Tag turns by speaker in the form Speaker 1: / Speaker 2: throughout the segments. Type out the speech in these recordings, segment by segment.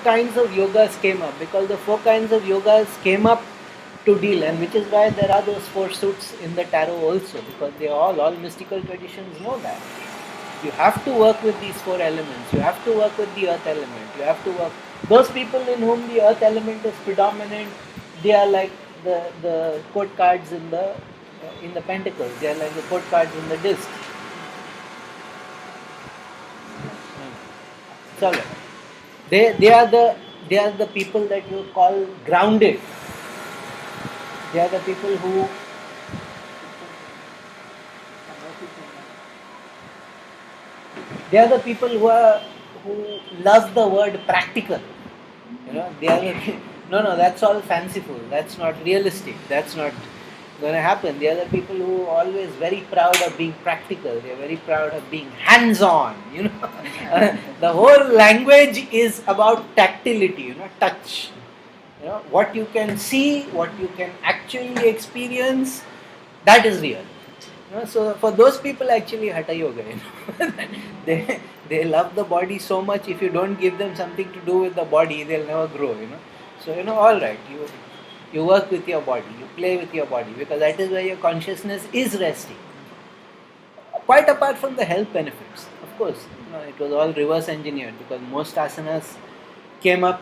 Speaker 1: kinds of yogas came up, because the 4 kinds of yogas came up to deal, and which is why there are those 4 suits in the tarot also, because they all mystical traditions know that. You have to work with these 4 elements. You have to work with the earth element. You have to work. Those people in whom the earth element is predominant, they are like the court cards in the pentacles. They are like the court cards in the disc. It's all right. They are the people that you call grounded. They are the people who who love the word practical. They are no, that's all fanciful. That's not realistic. That's not going to happen. They are the people who are always very proud of being practical. They are very proud of being hands-on. The whole language is about tactility. Touch. What you can see, what you can actually experience, that is real. So for those people, actually, hatha yoga. They love the body so much. If you don't give them something to do with the body, they'll never grow. So all right, you work with your body, you play with your body, because that is where your consciousness is resting. Quite apart from the health benefits, of course, it was all reverse engineered, because most asanas came up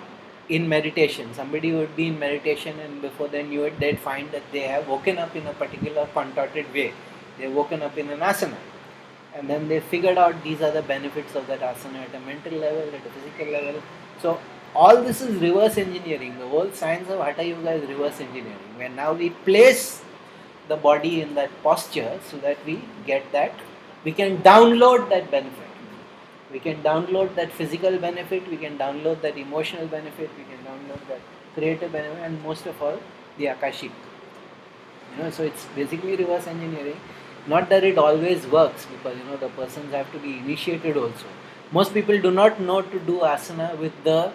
Speaker 1: in meditation. Somebody would be in meditation, and before then they'd find that they have woken up in a particular contorted way. They've woken up in an asana, and then they figured out these are the benefits of that asana at a mental level, at a physical level. So all this is reverse engineering. The whole science of hatha yoga is reverse engineering, where now we place the body in that posture so that we get that, we can download that benefit. We can download that physical benefit, we can download that emotional benefit, we can download that creative benefit, and most of all, the akashic. So it's basically reverse engineering. Not that it always works, because the persons have to be initiated also. Most people do not know to do asana with the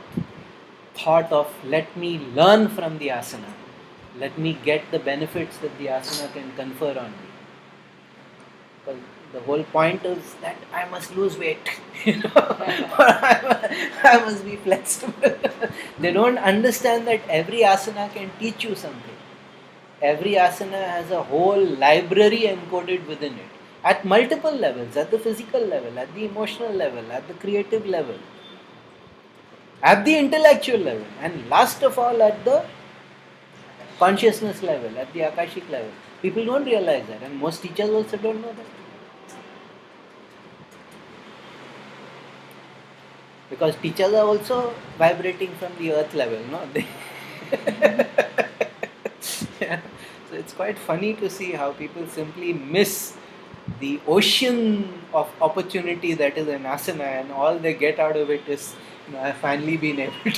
Speaker 1: thought of, let me learn from the asana, let me get the benefits that the asana can confer on me. Because the whole point is that I must lose weight, or I must be flexible. They don't understand that every asana can teach you something. Every asana has a whole library encoded within it, at multiple levels, at the physical level, at the emotional level, at the creative level, at the intellectual level, and last of all at the consciousness level, at the akashic level. People don't realize that, and most teachers also don't know that. Because teachers are also vibrating from the earth level, no? Yeah. So it's quite funny to see how people simply miss the ocean of opportunity that is an asana, and all they get out of it is, I've finally been able to.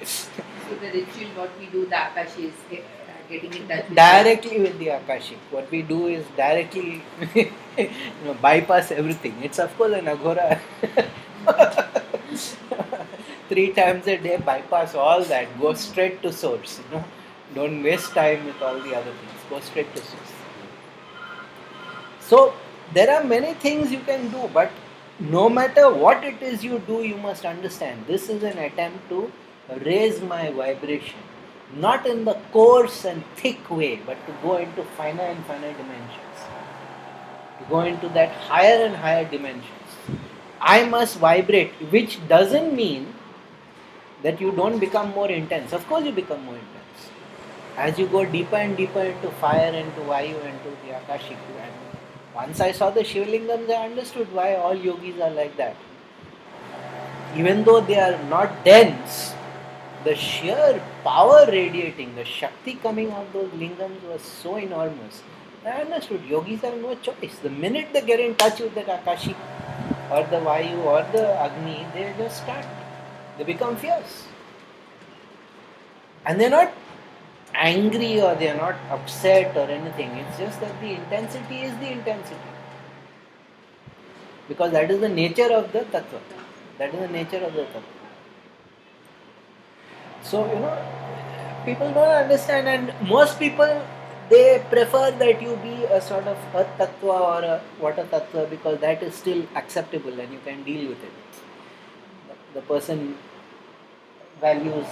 Speaker 2: So the ritual, what we do, the Akashi is getting in touch with
Speaker 1: Directly with the akashic. What we do is directly, bypass everything. It's of course an agora. 3 times a day, bypass all that. Go straight to source. Don't waste time with all the other things. Go straight to source. So there are many things you can do, but no matter what it is you do, you must understand this is an attempt to raise my vibration, not in the coarse and thick way, but to go into finer and finer dimensions, to go into that higher and higher dimensions. I must vibrate, which doesn't mean that you don't become more intense. Of course you become more intense as you go deeper and deeper into fire, into Vayu, into the Akashic. And once I saw the Shivlingams, I understood why all yogis are like that. Even though they are not dense, the sheer power radiating, the Shakti coming out of those lingams was so enormous. I understood yogis have no choice. The minute they get in touch with that Akashic or the Vayu or the Agni, they just start. They become fierce. And they're not angry or they're not upset or anything. It's just that the intensity is the intensity. Because that is the nature of the tattva. That is the nature of the tattva. So, people don't understand, and most people, they prefer that you be a sort of earth tattva or a water tattva because that is still acceptable and you can deal with it. The person values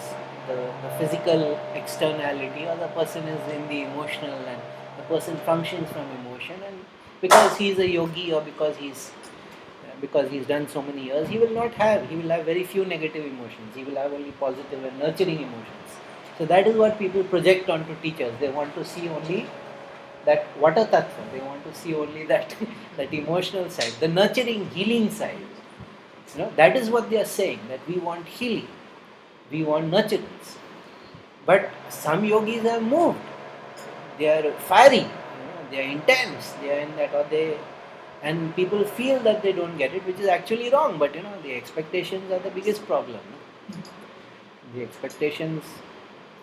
Speaker 1: the physical externality, or the person is in the emotional, and the person functions from emotion, and because he is a yogi or because he's done so many years, he will have very few negative emotions. He will have only positive and nurturing emotions. So that is what people project onto teachers. They want to see only that water tattva. They want to see only that that emotional side, the nurturing, healing side. That is what they are saying. That we want healing, we want nurturance. But some yogis are moved. They are fiery. They are intense. They are in that, or they, and people feel that they don't get it, which is actually wrong. But the expectations are the biggest problem. The expectations.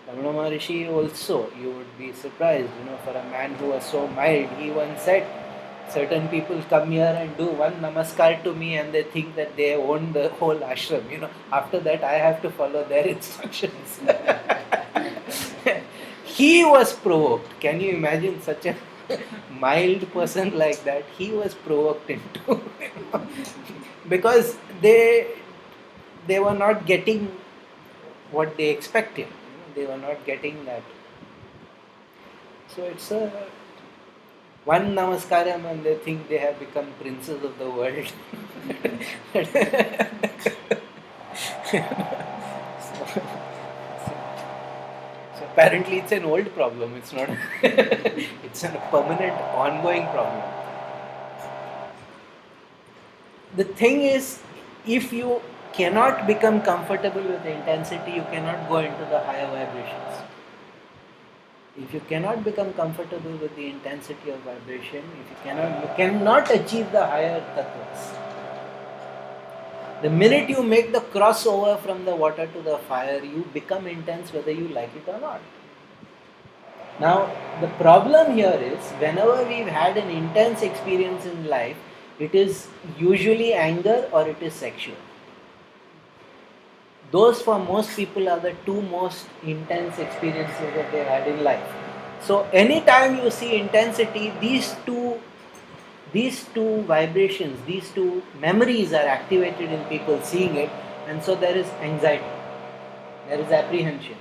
Speaker 1: Ramana Maharishi also, you would be surprised, for a man who was so mild, he once said, certain people come here and do one namaskar to me and they think that they own the whole ashram. After that I have to follow their instructions. He was provoked. Can you imagine such a mild person like that? He was provoked into because they were not getting what they expected. They were not getting that. So it's a one namaskaram and they think they have become princes of the world. So apparently it's an old problem. It's not. It's a permanent, ongoing problem. The thing is, if you cannot become comfortable with the intensity, you cannot go into the higher vibrations. If you cannot become comfortable with the intensity of vibration, you cannot achieve the higher tattvas. The minute you make the crossover from the water to the fire, you become intense whether you like it or not. Now, the problem here is, whenever we've had an intense experience in life, it is usually anger or it is sexual. Those for most people are the two most intense experiences that they had in life. So anytime you see intensity, these two vibrations, these two memories are activated in people seeing it, and so there is anxiety, there is apprehension.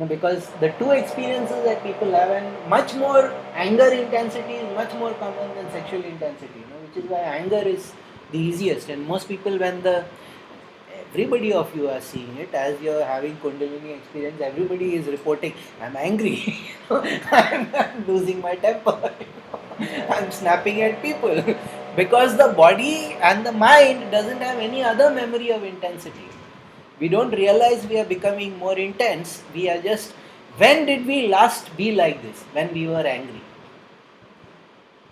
Speaker 1: Because the two experiences that people have, and much more anger intensity is much more common than sexual intensity, which is why anger is the easiest. And most people, everybody of you are seeing it as you're having Kundalini experience, everybody is reporting, I'm angry, I'm losing my temper, I'm snapping at people, because the body and the mind doesn't have any other memory of intensity. We don't realize we are becoming more intense. We are just, when did we last be like this? When we were angry.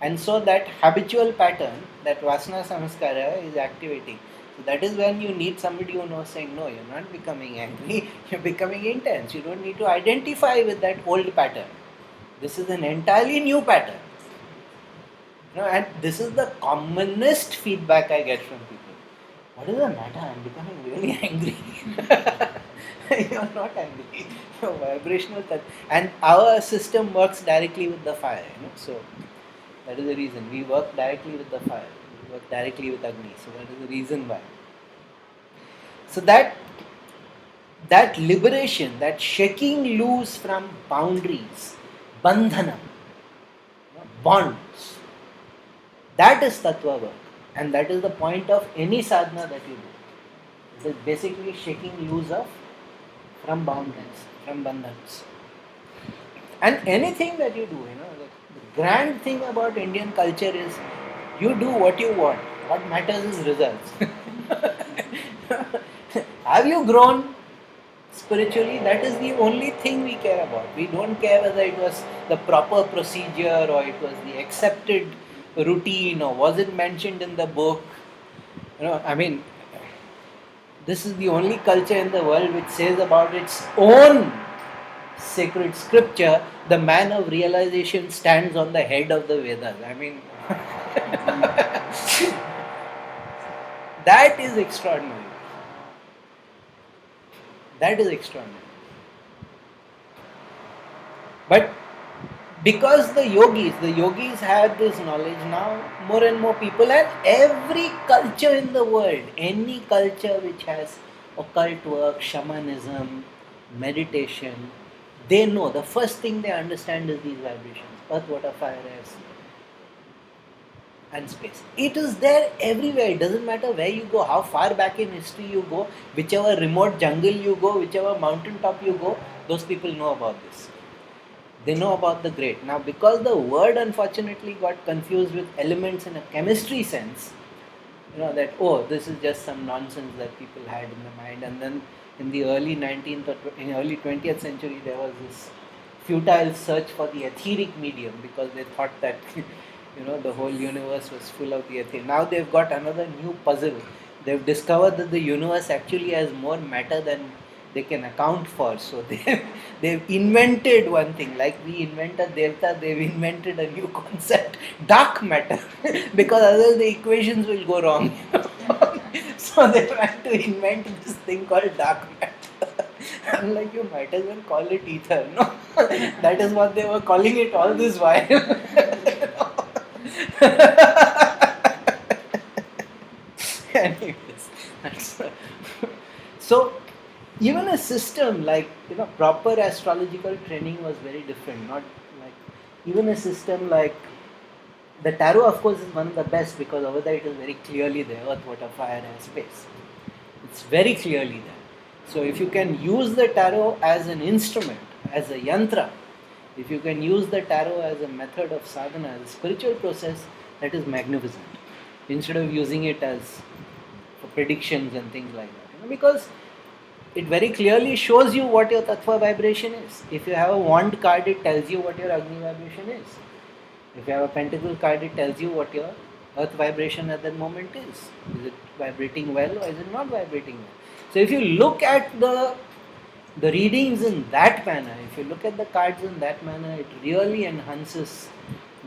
Speaker 1: And so that habitual pattern, that Vasana Samskara is activating. So that is when you need somebody who knows, saying, no, you're not becoming angry, you're becoming intense. You don't need to identify with that old pattern. This is an entirely new pattern. And this is the commonest feedback I get from people. What is the matter? I'm becoming really angry. You're not angry. You're vibrational. And our system works directly with the fire. So that is the reason. We work directly with the fire. We work directly with Agni. So that is the reason why. So that liberation, that shaking loose from boundaries, bandhana, bonds, that is tattva work. And that is the point of any sadhana that you do. It is basically shaking loose from boundaries, from bandhans. And anything that you do, the grand thing about Indian culture is you do what you want. What matters is results. Have you grown spiritually? That is the only thing we care about. We don't care whether it was the proper procedure or it was the accepted routine or was it mentioned in the book. This is the only culture in the world which says about its own sacred scripture, the man of realization stands on the head of the Vedas. That is extraordinary. That is extraordinary. But because the yogis had this knowledge, now more and more people, and every culture in the world, any culture which has occult work, shamanism, meditation, they know the first thing they understand is these vibrations: earth, water, fire, air, and space. It is there everywhere. It doesn't matter where you go, how far back in history you go, whichever remote jungle you go, whichever mountain top you go, those people know about this. They know about the great. Now, because the word unfortunately got confused with elements in a chemistry sense, that, oh, this is just some nonsense that people had in their mind. And then in the early 19th or in early 20th century, there was this futile search for the etheric medium, because they thought that the whole universe was full of the etheric. Now they've got another new puzzle. They've discovered that the universe actually has more matter than they can account for. So they've invented one thing, like we invented Devta. They've invented a new concept, dark matter, because otherwise the equations will go wrong. So they tried to invent this thing called dark matter. I'm like, you might as well call it ether, no? That is what they were calling it all this while. Anyways, so even a system like proper astrological training was very different. Not like even a system like the tarot, of course, is one of the best, because over there it is very clearly there: earth, water, fire, and space. It's very clearly there. So if you can use the tarot as an instrument, as a yantra, if you can use the tarot as a method of sadhana, as a spiritual process, that is magnificent. Instead of using it as for predictions and things like that. Because it very clearly shows you what your tattva vibration is. If you have a wand card, it tells you what your Agni vibration is. If you have a pentacle card, it tells you what your earth vibration at that moment is. Is it vibrating well or is it not vibrating well? So if you look at the readings in that manner, if you look at the cards in that manner, it really enhances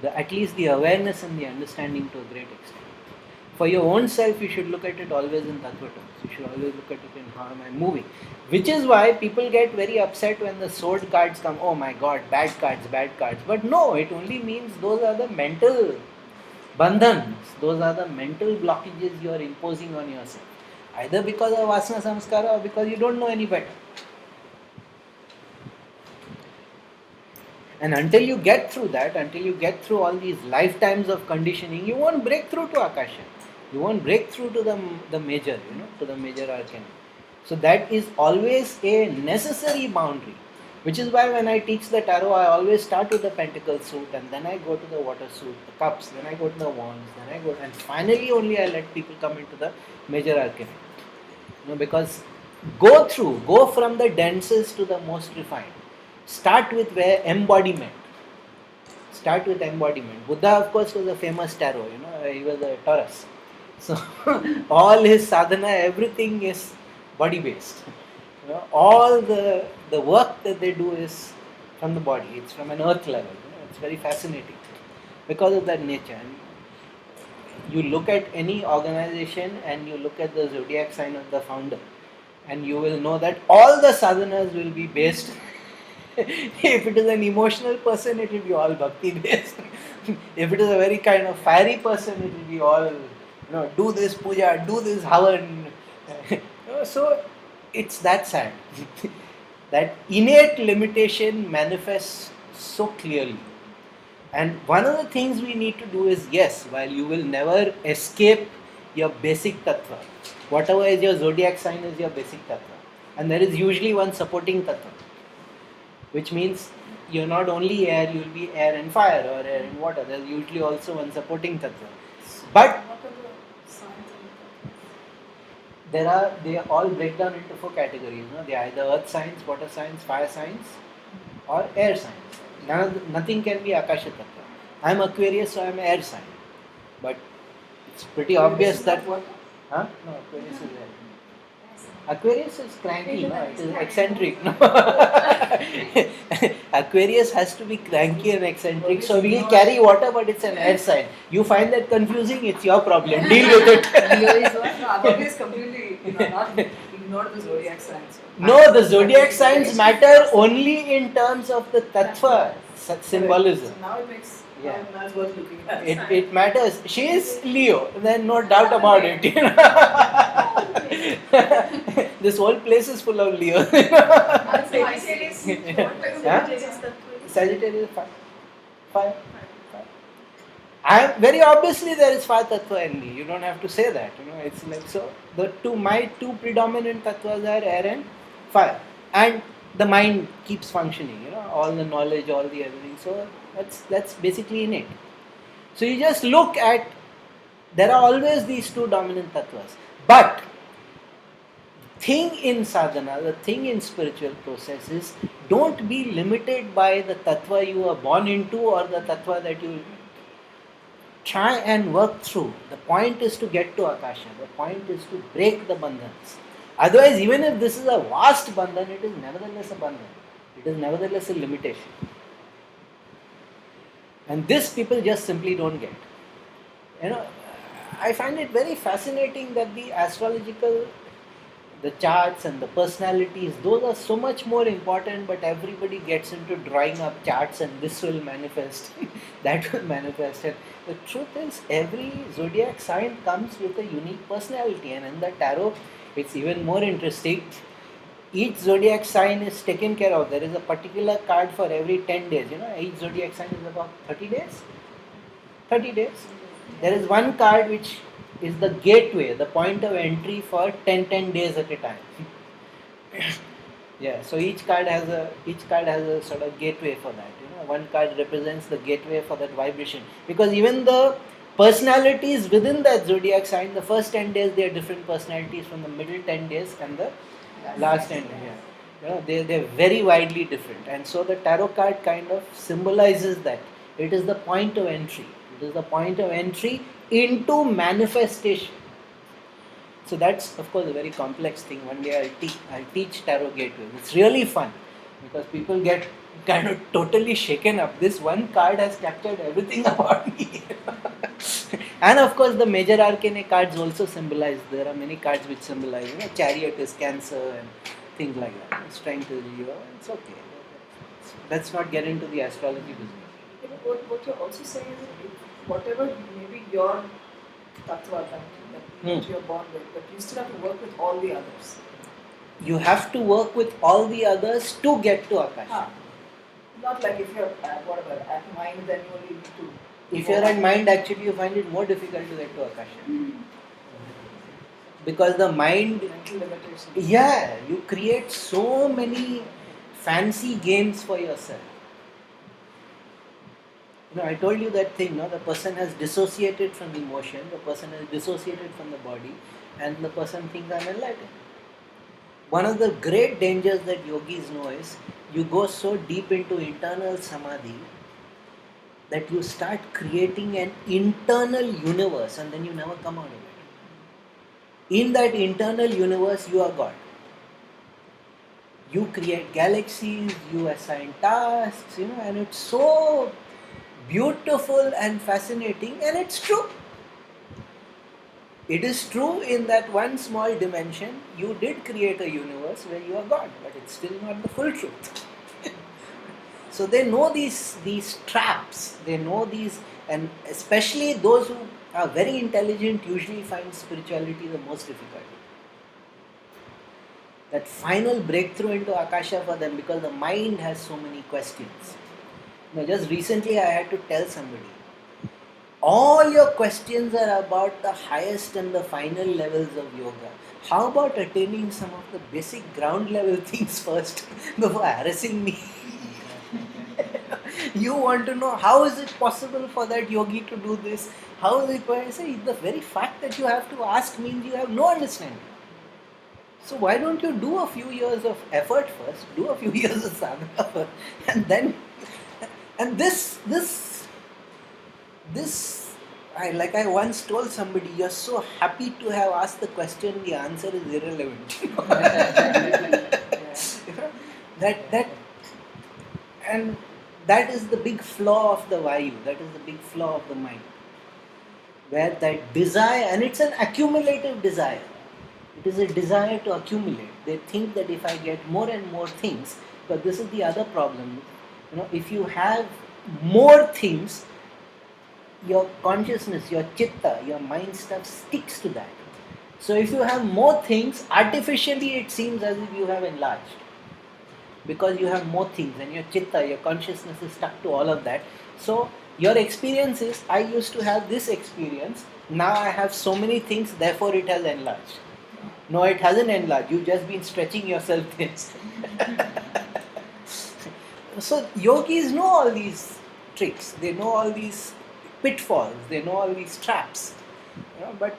Speaker 1: at least the awareness and the understanding to a great extent. For your own self, you should look at it always in tattva terms. You should always look at it in how am I moving. Which is why people get very upset when the sword cards come. Oh my God, bad cards, bad cards. But no, it only means those are the mental bandhans. Those are the mental blockages you are imposing on yourself. Either because of vasana samskara or because you don't know any better. And until you get through that, until you get through all these lifetimes of conditioning, you won't break through to Akasha. You won't break through to the major, to the major arcana. So that is always a necessary boundary. Which is why when I teach the tarot, I always start with the pentacle suit, and then I go to the water suit, the cups, then I go to the wands, then I go, and finally only I let people come into the major arcana. Because go from the densest to the most refined. Start with embodiment. Start with embodiment. Buddha, of course, was a famous tarot. He was a Taurus. So all his sadhana, everything is body based. All the work that they do is from the body. It's from an earth level. It's very fascinating because of that nature. And you look at any organization and you look at the zodiac sign of the founder, and you will know that all the sadhanas will be based. If it is an emotional person, it will be all bhakti based. If it is a very kind of fiery person, it will be all, do this puja, do this havan. So it's that sad. That innate limitation manifests so clearly. And one of the things we need to do is, yes, while you will never escape your basic tattva, whatever is your zodiac sign is your basic tattva. And there is usually one supporting tattva. Which means you're not only air, you'll be air and fire or air and water. There's usually also one supporting tattva. But
Speaker 3: what are the signs and
Speaker 1: they all break down into 4 categories. They are either earth signs, water signs, fire signs, or air signs. Nothing can be Akasha tattva. I'm Aquarius, so I'm air sign. But it's pretty obvious that
Speaker 3: what?
Speaker 1: No, Aquarius is air. Aquarius is cranky, no? It is eccentric. No? Aquarius has to be cranky and eccentric, so we'll carry water, but it's an air sign. You find that confusing, it's your problem. Deal with it.
Speaker 3: Leo is what? No, Abhay is completely not Not the zodiac signs.
Speaker 1: No, the zodiac signs matter only in terms of the tattva symbolism.
Speaker 3: So now it makes
Speaker 1: Yeah.
Speaker 3: now it's worth looking at.
Speaker 1: It matters. She is Leo, then no doubt about it. This whole place is full of Leo.
Speaker 3: Sagittarius. What type of
Speaker 1: Huh?
Speaker 3: Sagittarius tattva is?
Speaker 1: Sagittarius is fire. Fire. I very obviously there is fire tattva in me. You don't have to say that. It's like so. My two predominant tattvas are air and fire, and the mind keeps functioning. All the knowledge, all the everything. So that's basically in it. So you just look at. There are always these two dominant tattvas, but thing in sadhana, the thing in spiritual process is don't be limited by the tattva you are born into or the tattva that you try and work through. The point is to get to Akasha. The point is to break the bandhans. Otherwise, even if this is a vast bandhan, it is nevertheless a bandhan. It is nevertheless a limitation. And this people just simply don't get. I find it very fascinating that the astrological, the charts and the personalities, those are so much more important, but everybody gets into drawing up charts and this will manifest, that will manifest. And the truth is, every zodiac sign comes with a unique personality, and in the tarot, it's even more interesting. Each zodiac sign is taken care of. There is a particular card for every 10 days. Each zodiac sign is about 30 days. 30 days. There is one card which is the gateway, the point of entry for 10 days at a time. Yeah, so each card has a sort of gateway for that. One card represents the gateway for that vibration. Because even the personalities within that zodiac sign, the first 10 days they are different personalities from the middle 10 days and the last 10 days. Yeah. They're very widely different. And so the tarot card kind of symbolizes that. It is the point of entry. It is the point of entry into manifestation. So that's of course a very complex thing. One day I'll teach tarot gateway. It's really fun because people get kind of totally shaken up. This one card has captured everything about me. And of course the major arcane cards also symbolize. There are many cards which symbolize. Chariot is Cancer and things like that. It's trying to it's okay. Let's not get into the astrology business.
Speaker 3: What you're also saying is that whatever maybe your tattva that you're born with, but you still have to work with all the others.
Speaker 1: You have to work with all the others to get to Akasha.
Speaker 3: Not like if you're at mind, then you only need to.
Speaker 1: If you're at mind, actually you find it more difficult to get to Akasha. Because the mind,
Speaker 3: mental limitations.
Speaker 1: yeah, you create so many fancy games for yourself. I told you that thing, the person has dissociated from the emotion, the person has dissociated from the body, and the person thinks I'm enlightened. One of the great dangers that yogis know is you go so deep into internal samadhi that you start creating an internal universe and then you never come out of it. In that internal universe, you are God. You create galaxies, you assign tasks, and it's so beautiful and fascinating, and it's true. It is true in that one small dimension, you did create a universe where you are God, but it's still not the full truth. So they know these traps, they know these, and especially those who are very intelligent usually find spirituality the most difficult. That final breakthrough into Akasha for them, because the mind has so many questions. Just recently I had to tell somebody, all your questions are about the highest and the final levels of yoga. How about attaining some of the basic ground level things first before harassing me? You want to know how is it possible for that yogi to do this? How is it possible? I say, the very fact that you have to ask means you have no understanding. So why don't you do a few years of effort first, do a few years of sadhana first, and then, and this, I once told somebody, you're so happy to have asked the question, the answer is irrelevant. And that is the big flaw of the Vayu, that is the big flaw of the mind. Where that desire, and it's an accumulative desire. It is a desire to accumulate. They think that if I get more and more things, but this is the other problem. If you have more things, your consciousness, your chitta, your mind stuff sticks to that. So if you have more things, artificially it seems as if you have enlarged. Because you have more things and your chitta, your consciousness is stuck to all of that. So your experience is, I used to have this experience, now I have so many things, therefore it has enlarged. No, it hasn't enlarged, you've just been stretching yourself thin. So yogis know all these tricks, they know all these pitfalls, they know all these traps. But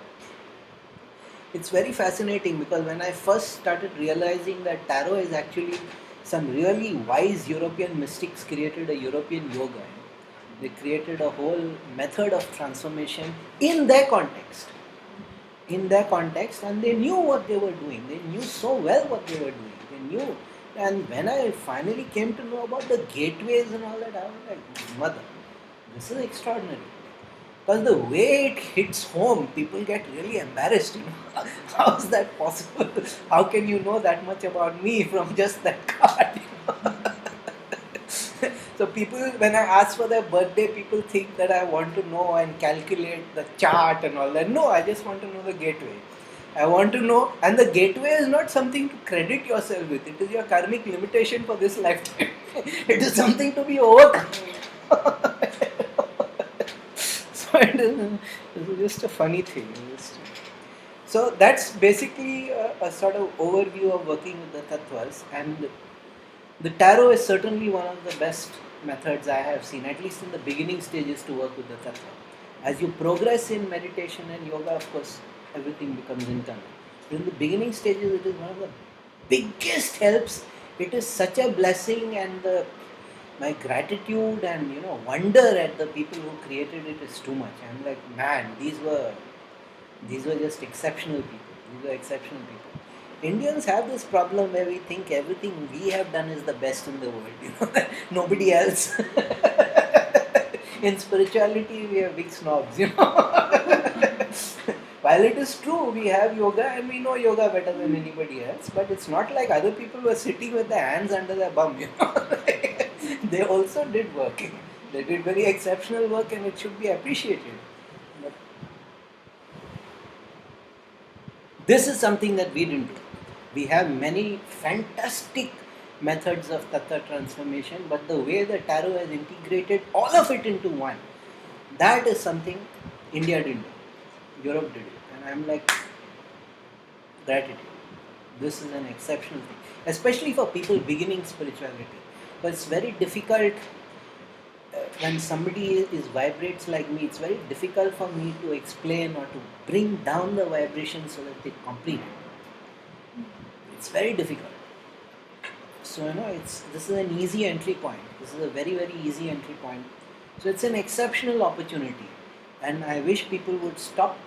Speaker 1: it's very fascinating because when I first started realizing that tarot is actually some really wise European mystics created a European yoga. They created a whole method of transformation in their context. And they knew what they were doing. They knew so well what they were doing. They knew. And when I finally came to know about the gateways and all that, I was like, mother, this is extraordinary. Because the way it hits home, people get really embarrassed. How is that possible? How can you know that much about me from just that card? So people, when I ask for their birthday, people think that I want to know and calculate the chart and all that. No, I just want to know the gateway. I want to know, and the gateway is not something to credit yourself with. It is your karmic limitation for this lifetime. It is something to be overcome. So it is just a funny thing. So that's basically a sort of overview of working with the tattvas, and the tarot is certainly one of the best methods I have seen, at least in the beginning stages, to work with the tattva. As you progress in meditation and yoga, of course, everything becomes internal. But in the beginning stages, it is one of the biggest helps. It is such a blessing, and my gratitude and wonder at the people who created it is too much. I'm like, man, these were just exceptional people. These were exceptional people. Indians have this problem where we think everything we have done is the best in the world. Nobody else. In spirituality, we are big snobs. While it is true, we have yoga and we know yoga better than anybody else, but it's not like other people were sitting with their hands under their bum. They also did work. They did very exceptional work, and it should be appreciated. But this is something that we didn't do. We have many fantastic methods of tattva transformation, but the way the tarot has integrated all of it into one, that is something India didn't do. Europe did it. And I'm like, gratitude. This is an exceptional thing, especially for people beginning spirituality. But it's very difficult when somebody vibrates like me. It's very difficult for me to explain or to bring down the vibration so that they complete it. It's very difficult. So this is an easy entry point. This is a very, very easy entry point. So it's an exceptional opportunity, and I wish people would stop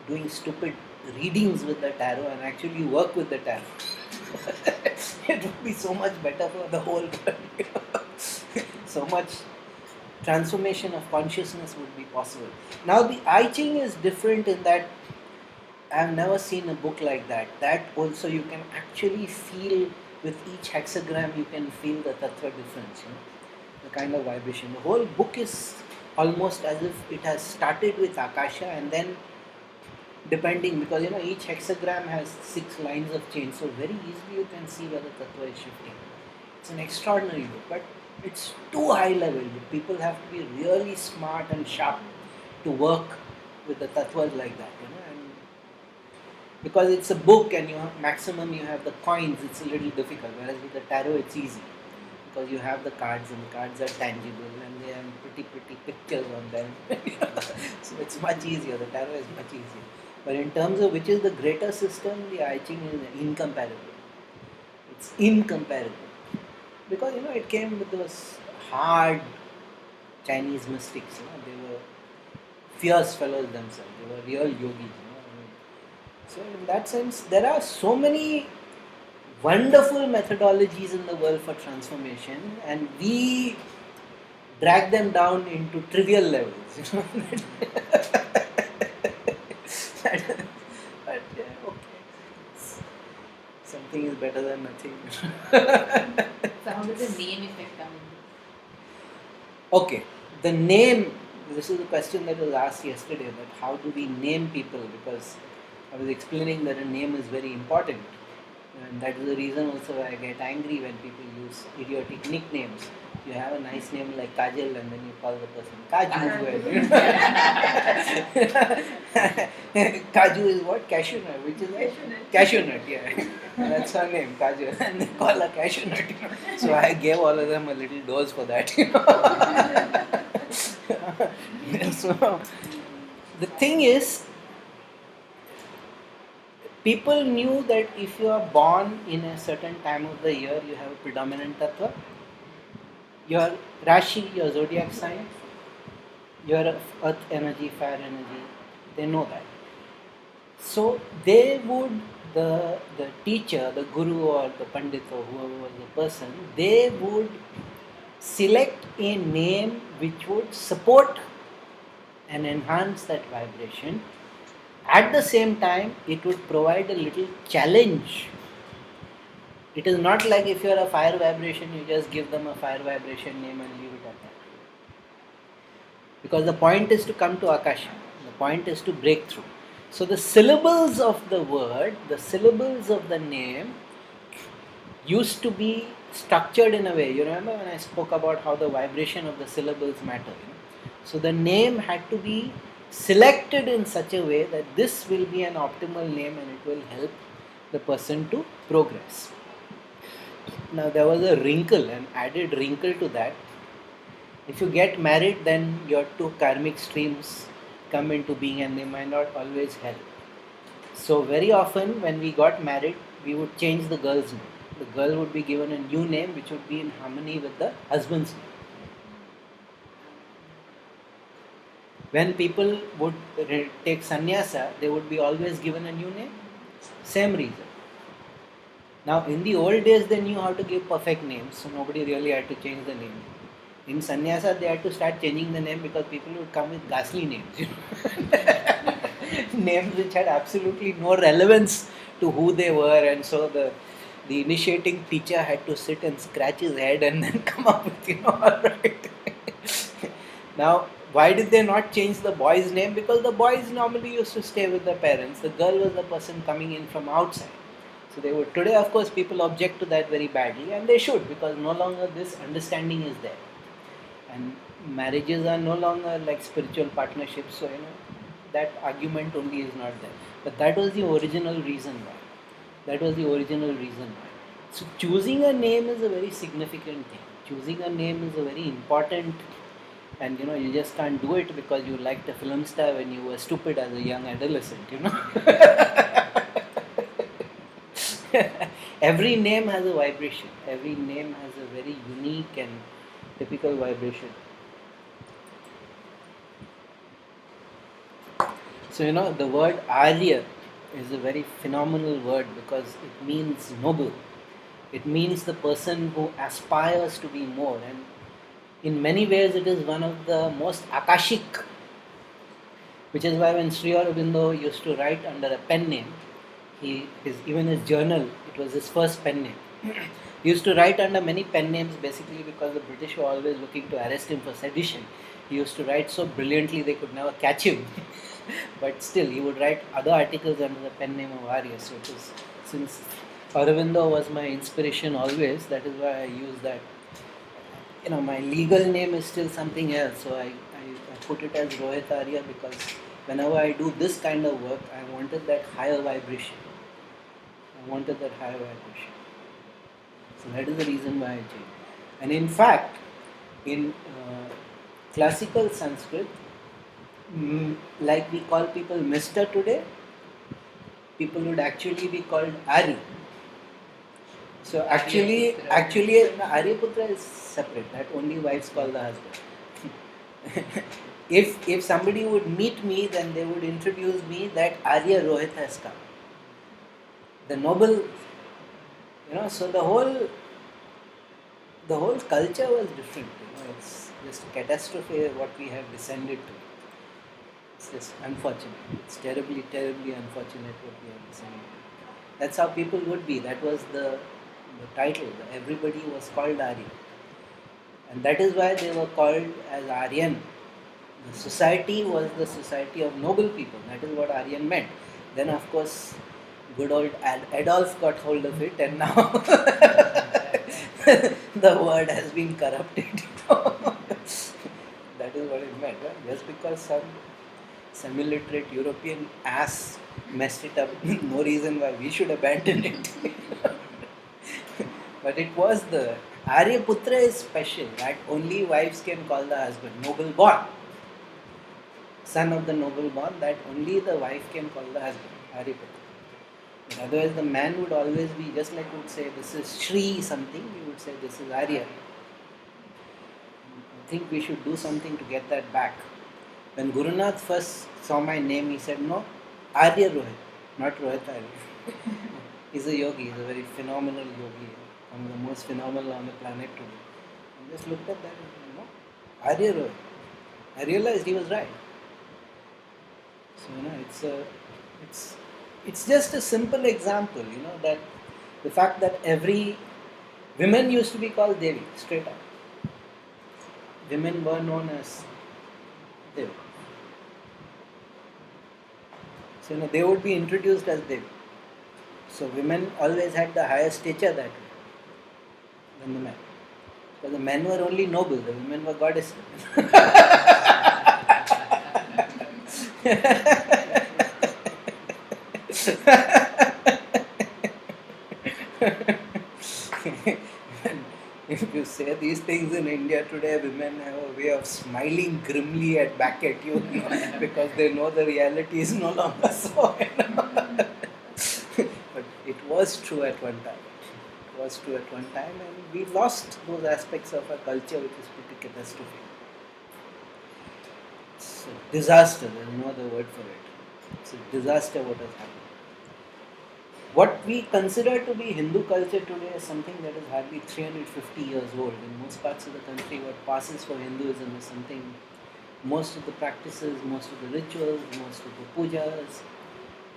Speaker 1: doing stupid readings with the tarot and actually work with the tarot. It would be so much better for the whole world. So much transformation of consciousness would be possible. Now the I Ching is different in that I have never seen a book like that. That also you can actually feel with each hexagram, you can feel the tattva difference, the kind of vibration. The whole book is almost as if it has started with Akasha and then depending, because each hexagram has 6 lines of change, so very easily you can see where the tattva is shifting. It's an extraordinary book, but it's too high level. People have to be really smart and sharp to work with the tattvas like that, and because it's a book and you have the coins, it's a little difficult, whereas with the tarot it's easy because you have the cards and the cards are tangible and they have pretty pictures on them. So it's much easier. The tarot is much easier. But in terms of which is the greater system, the I Ching is incomparable. It's incomparable. Because it came with those hard Chinese mystics. They were fierce fellows themselves. They were real yogis. So in that sense, there are so many wonderful methodologies in the world for transformation, and we drag them down into trivial levels. But okay. something is better than nothing.
Speaker 2: So how does the name effect come in?
Speaker 1: Okay, the name. This is a question that was asked yesterday. That how do we name people? Because I was explaining that a name is very important, and that is the reason also why I get angry when people use idiotic nicknames. You have a nice name like Kajal, and then you call the person Kaju. Kaju is what? Cashew nut, which is cashew nut. Yeah, that's her name, Kaju, and they call her cashew nut. So I gave all of them a little dose for that. So the thing is, people knew that if you are born in a certain time of the year, you have a predominant tattva. Your Rashi, your zodiac sign, your earth energy, fire energy, they know that. So they would, the teacher, the guru or the pandit or whoever was the person, they would select a name which would support and enhance that vibration. At the same time, it would provide a little challenge. It is not like if you are a fire vibration, you just give them a fire vibration name and leave it at that. Because the point is to come to Akasha. The point is to break through. So the syllables of the word, the syllables of the name used to be structured in a way. You remember when I spoke about how the vibration of the syllables matter. So the name had to be selected in such a way that this will be an optimal name and it will help the person to progress. Now there was a wrinkle, an added wrinkle to that. If you get married, then your two karmic streams come into being and they might not always help. So very often when we got married, we would change the girl's name. The girl would be given a new name which would be in harmony with the husband's name. When people would take sannyasa, they would be always given a new name. Same reason. Now in the old days they knew how to give perfect names, so nobody really had to change the name. In sannyasa they had to start changing the name because people would come with ghastly names. Names which had absolutely no relevance to who they were, and so the initiating teacher had to sit and scratch his head and then come up with, alright. Now, why did they not change the boy's name? Because the boys normally used to stay with the parents. The girl was the person coming in from outside. So they would. Today, of course, people object to that very badly, and they should, because no longer this understanding is there. And marriages are no longer like spiritual partnerships, so that argument only is not there. But that was the original reason why. So choosing a name is a very significant thing. Choosing a name is a very important, and you just can't do it because you liked a film star when you were stupid as a young adolescent. Every name has a vibration. Every name has a very unique and typical vibration. So the word Arya is a very phenomenal word because it means noble. It means the person who aspires to be more, and in many ways it is one of the most akashic, which is why when Sri Aurobindo used to write under a pen name, even his journal, it was his first pen name. He used to write under many pen names basically because the British were always looking to arrest him for sedition. He used to write so brilliantly they could never catch him. But still, he would write other articles under the pen name of Arya. So it was, since Aurobindo was my inspiration always, that is why I use that. My legal name is still something else, so I put it as Rohit Arya because whenever I do this kind of work, I wanted that higher vibration. So that is the reason why I changed. And in fact, in classical Sanskrit, like we call people Mr. today, people would actually be called Ari. So actually, Aryaputra is separate. That only wives call the husband. If somebody would meet me, then they would introduce me that Arya Rohit has come. The noble, so the whole culture was different. It's just a catastrophe what we have descended to. It's just unfortunate. It's terribly, terribly unfortunate what we have descended to. That's how people would be. That was the title. Everybody was called Arya. And that is why they were called as Aryan. The society was the society of noble people. That is what Aryan meant. Then, of course, good old Adolf got hold of it, and now the word has been corrupted. That is what it meant. Right? Just because some semi-literate European ass messed it up, no reason why we should abandon it. But it was the Aryaputra is special. That only wives can call the husband noble born, son of the noble born. That only the wife can call the husband Aryaputra. But otherwise, the man would always be just like would say this is Shri something. He would say this is Arya. I think we should do something to get that back. When Gurunath first saw my name, he said, no, Arya Rohit, not Rohit Arya. He's a yogi, he's a very phenomenal yogi, one of the most phenomenal on the planet today. I just looked at that and said, no, Arya Rohit. I realized he was right. So, it's just a simple example, that the fact that every women used to be called Devi, straight up. Women were known as Devi. So, they would be introduced as Devi. So, women always had the higher stature that way than the men. Because the men were only noble, the women were goddesses. If you say these things in India today, women have a way of smiling grimly back at you, because they know the reality is no longer so. But it was true at one time. It was true at one time, and we lost those aspects of our culture, which is pretty catastrophic. It's a disaster, there is no other word for it. It's a disaster what has happened. What we consider to be Hindu culture today is something that is hardly 350 years old. In most parts of the country, what passes for Hinduism is something, most of the practices, most of the rituals, most of the pujas,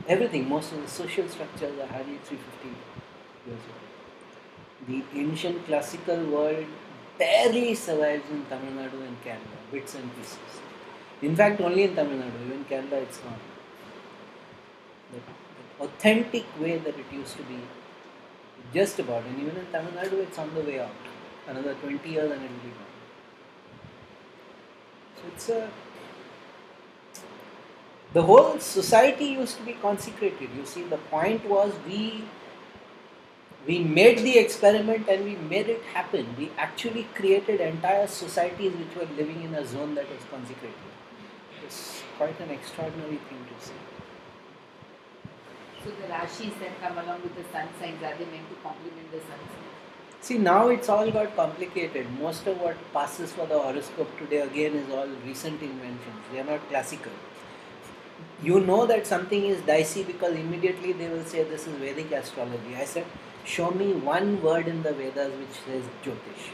Speaker 1: everything, most of the social structures are hardly 350 years old. The ancient classical world barely survives in Tamil Nadu and Kerala, bits and pieces. In fact, only in Tamil Nadu, even Kerala it's gone. The authentic way that it used to be, just about, and even in Tamil Nadu it's on the way out. Another 20 years and it will be gone. So the whole society used to be consecrated. You see, the point was we made the experiment and we made it happen. We actually created entire societies which were living in a zone that was consecrated. It's quite an extraordinary thing to see.
Speaker 2: So the Rashis that come along with the sun signs, are they meant to complement the sun signs?
Speaker 1: See, now it's all got complicated. Most of what passes for the horoscope today again is all recent inventions. They are not classical. You know that something is dicey because immediately they will say this is Vedic astrology. I said, show me one word in the Vedas which says Jyotish.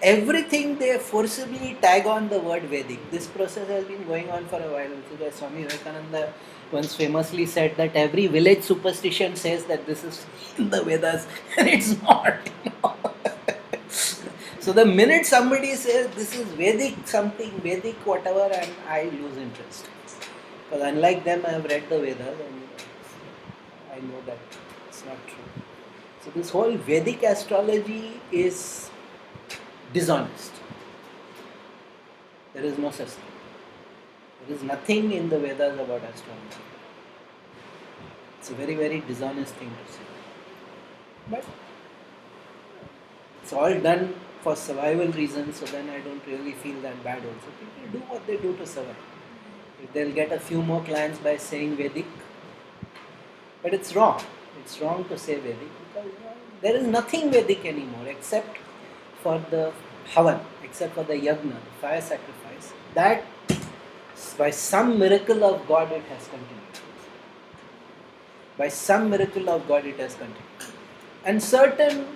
Speaker 1: Everything they forcibly tag on the word Vedic. This process has been going on for a while. Also, Swami Vivekananda once famously said that every village superstition says that this is in the Vedas, and it's not. So the minute somebody says this is Vedic something, Vedic whatever, and I lose interest. Because unlike them, I have read the Vedas and I know that it's not true. So this whole Vedic astrology is dishonest. There is no such thing. There is nothing in the Vedas about astrology. It's a very, very dishonest thing to say. But it's all done for survival reasons, so then I don't really feel that bad also. People do what they do to survive. If they'll get a few more clients by saying Vedic, but it's wrong. It's wrong to say Vedic because there is nothing Vedic anymore except for the Havan, except for the Yagna, the fire sacrifice. That by some miracle of God it has continued. By some miracle of God it has continued. And certain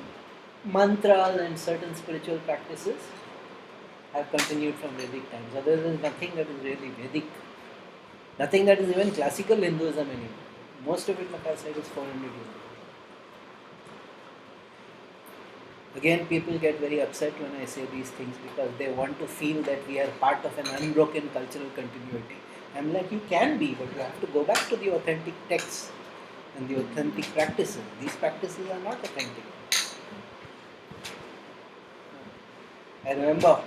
Speaker 1: mantras and certain spiritual practices have continued from Vedic times. Otherwise, there is nothing that is really Vedic. Nothing that is even classical Hinduism anymore. Most of it, like I said, is 400 years old. Again, people get very upset when I say these things because they want to feel that we are part of an unbroken cultural continuity. I'm like, you can be, but you have to go back to the authentic texts and the authentic practices. These practices are not authentic. I remember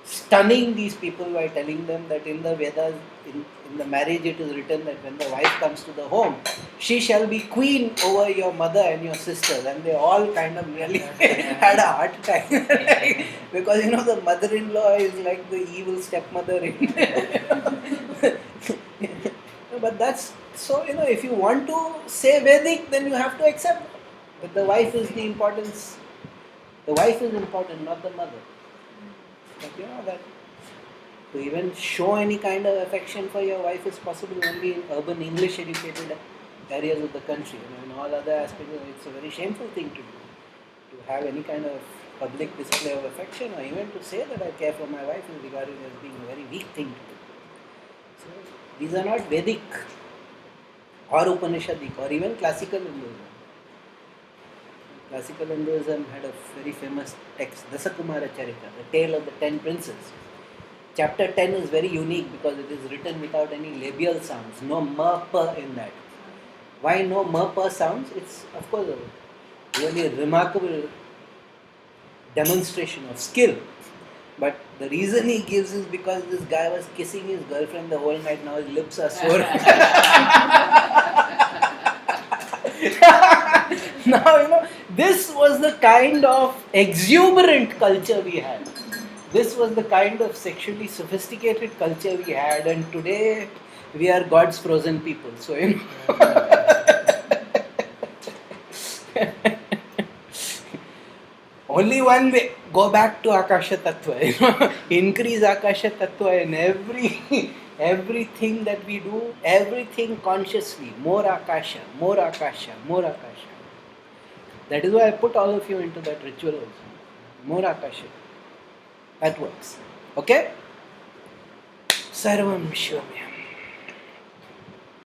Speaker 1: stunning these people by telling them that in the Vedas, in the marriage, it is written that when the wife comes to the home, she shall be queen over your mother and your sisters. And they all kind of really had a heart attack. Because the mother-in-law is like the evil stepmother. But that's so, if you want to say Vedic, then you have to accept that the wife is the importance. The wife is important, not the mother. But that to even show any kind of affection for your wife is possible only in urban English educated areas of the country. In all other aspects, it's a very shameful thing to do. To have any kind of public display of affection or even to say that I care for my wife is regarded as being a very weak thing to do. So these are not Vedic or Upanishadic or even classical Hinduism. Classical Hinduism had a very famous text, Dasakumara Charita, the tale of the 10 princes. Chapter 10 is very unique because it is written without any labial sounds, no ma pa in that. Why no ma pa sounds? It's of course a really remarkable demonstration of skill. But the reason he gives is because this guy was kissing his girlfriend the whole night, now his lips are sore. Now, this was the kind of exuberant culture we had. This was the kind of sexually sophisticated culture we had, and today we are God's frozen people. So, only one way, go back to Akasha Tattva, increase Akasha Tattva in everything that we do, everything consciously, more Akasha, more Akasha, more Akasha. That is why I put all of you into that ritual also. More Akasha. That works. Okay? Sarvam Shivamya.